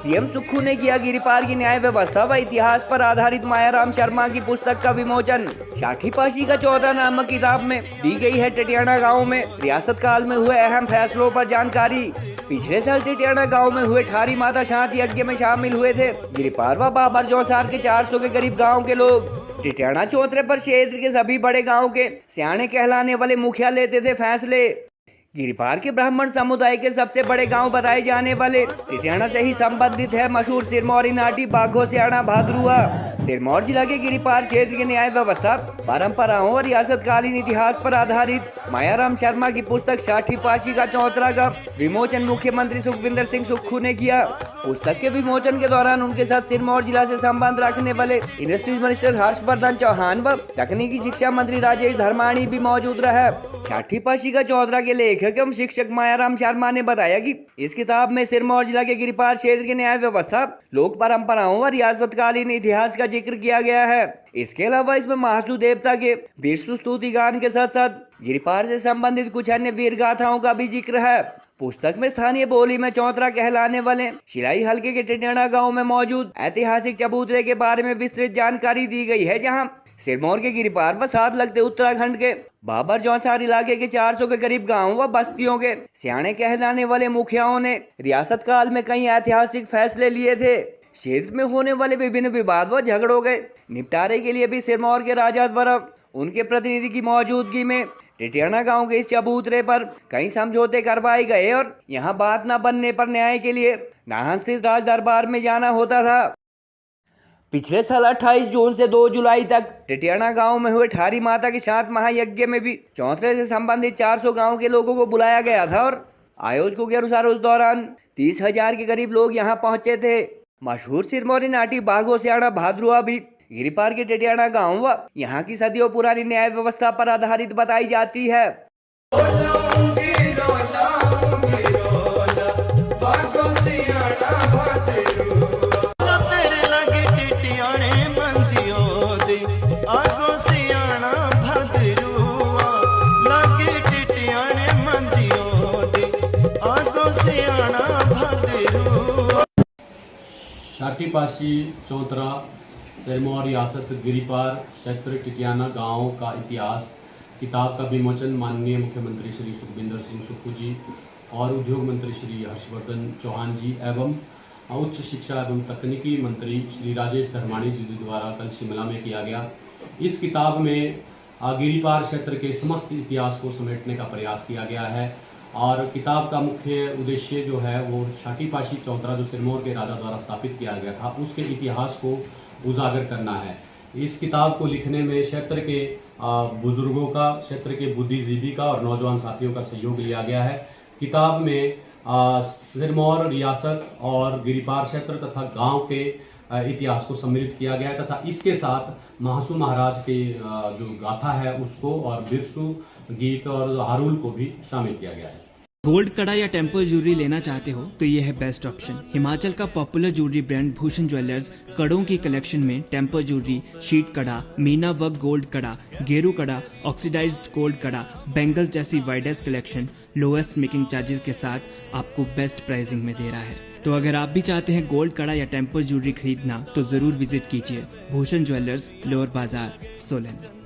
CM Sukhu ने किया गिरिपार की न्याय व्यवस्था व इतिहास पर आधारित मायाराम शर्मा की पुस्तक का विमोचन। षाठी पाशी का 14 नामक किताब में दी गई है टिटियाना गांव में रियासत काल में हुए अहम फैसलों पर जानकारी। पिछले साल टिटियाना गांव में हुए ठारी माता शांति यज्ञ में शामिल हुए थे गिरिपार व बाबर जौसार के 400 के करीब गाँव के लोग। टिटियाना चौतरे पर क्षेत्र के सभी बड़े गाँव के सियाने कहलाने वाले मुखिया लेते थे फैसले। गिरिपार के ब्राह्मण समुदाय के सबसे बड़े गांव बताए जाने वाले टिटियाना से ही संबंधित है मशहूर सिरमौरी नाटी बाघो सियाना भादरुआ। सिरमौर जिला के गिरिपार क्षेत्र की न्याय व्यवस्था, परंपराओं और रियासतकालीन इतिहास पर आधारित मायाराम शर्मा की पुस्तक षाठी पाशी का चौतरा का विमोचन मुख्यमंत्री सुखविंदर सिंह सुक्खू ने किया। पुस्तक के विमोचन के दौरान उनके साथ सिरमौर जिला से संबंध रखने वाले इंडस्ट्रीज मिनिस्टर हर्षवर्धन चौहान व तकनीकी शिक्षा मंत्री राजेश धर्माणी भी मौजूद रहे। षाठी पाशी का चौतरा के लेखक एवं शिक्षक मायाराम शर्मा ने बताया कि इस किताब में सिरमौर जिला के गिरिपार क्षेत्र की न्याय व्यवस्था, लोक परंपराओं और रियासतकालीन इतिहास का जिक्र किया गया है। इसके अलावा इसमें महासू देवता के विष्णु स्तुति गान के साथ साथ गिरिपार से संबंधित कुछ अन्य वीर गाथाओं का भी जिक्र है। पुस्तक में स्थानीय बोली में चौतरा कहलाने वाले शिलाई हलके के टिटियाना गांव में मौजूद ऐतिहासिक चबूतरे के बारे में विस्तृत जानकारी दी गई है, जहां सिरमौर के गिरिपार व साथ लगते उत्तराखंड के बाबर जौसार इलाके के 400 के करीब गांवों व बस्तियों के सियाने कहलाने वाले मुखियाओं ने रियासत काल में कई ऐतिहासिक फैसले लिए थे। क्षेत्र में होने वाले विभिन्न विवाद व झगड़ों के निपटारे के लिए भी सिरमौर के राजा द्वारा उनके प्रतिनिधि की मौजूदगी में टिटियाना गांव के इस चबूतरे पर कई समझौते करवाए गए और यहां बात न बनने पर न्याय के लिए नाहन स्थित राज दरबार में जाना होता था। पिछले साल 28 जून से 2 जुलाई तक टिटियाना गांव में हुए ठारी माता के शांत महायज्ञ में भी चौतरे से संबंधित 400 गांव के लोगों को बुलाया गया था और आयोजकों के अनुसार उस दौरान 30,000 के करीब लोग यहां पहुंचे थे। मशहूर सिरमौरी नाटी बाघो सियाना भादरुआ भी गिरिपार के टिटियाना गांव व यहाँ की सदियों पुरानी न्याय व्यवस्था पर आधारित बताई जाती है। षाठी पाशी चौतरा सिरमौर रियासत गिरिपार क्षेत्र टिटियाना गांव का इतिहास किताब का विमोचन माननीय मुख्यमंत्री श्री सुखविंदर सिंह सुक्खू जी और उद्योग मंत्री श्री हर्षवर्धन चौहान जी एवं उच्च शिक्षा एवं तकनीकी मंत्री श्री राजेश धर्माणी जी द्वारा कल शिमला में किया गया। इस किताब में गिरिपार क्षेत्र के समस्त इतिहास को समेटने का प्रयास किया गया है और किताब का मुख्य उद्देश्य जो है वो षाठी पाशी चौतरा जो सिरमौर के राजा द्वारा स्थापित किया गया था उसके इतिहास को उजागर करना है। इस किताब को लिखने में क्षेत्र के बुजुर्गों का, क्षेत्र के बुद्धिजीवी का और नौजवान साथियों का सहयोग लिया गया है। किताब में सिरमौर रियासत और गिरिपार क्षेत्र तथा गांव के इतिहास को सम्मिलित किया गया है तथा इसके साथ महासू महाराज के जो गाथा है उसको और बिरसू गीत और हारुल को भी शामिल किया गया है। गोल्ड कड़ा या टेम्पर ज्वेलरी लेना चाहते हो तो ये है बेस्ट ऑप्शन। हिमाचल का popular jewellery brand Bhushan jewellers कड़ों की कलेक्शन में टेम्पर ज्वेलरी, शीट कड़ा, मीना वर्क गोल्ड कड़ा, गेरू कड़ा, ऑक्सीडाइज्ड गोल्ड कड़ा, बैंगल जैसी widest collection lowest making charges के साथ आपको बेस्ट प्राइसिंग में दे रहा है। तो अगर आप भी चाहते हैं गोल्ड कड़ा या टेम्पर ज्वेलरी खरीदना तो जरूर विजिट कीजिए भूषण ज्वेलर्स, लोअर बाजार, सोलन।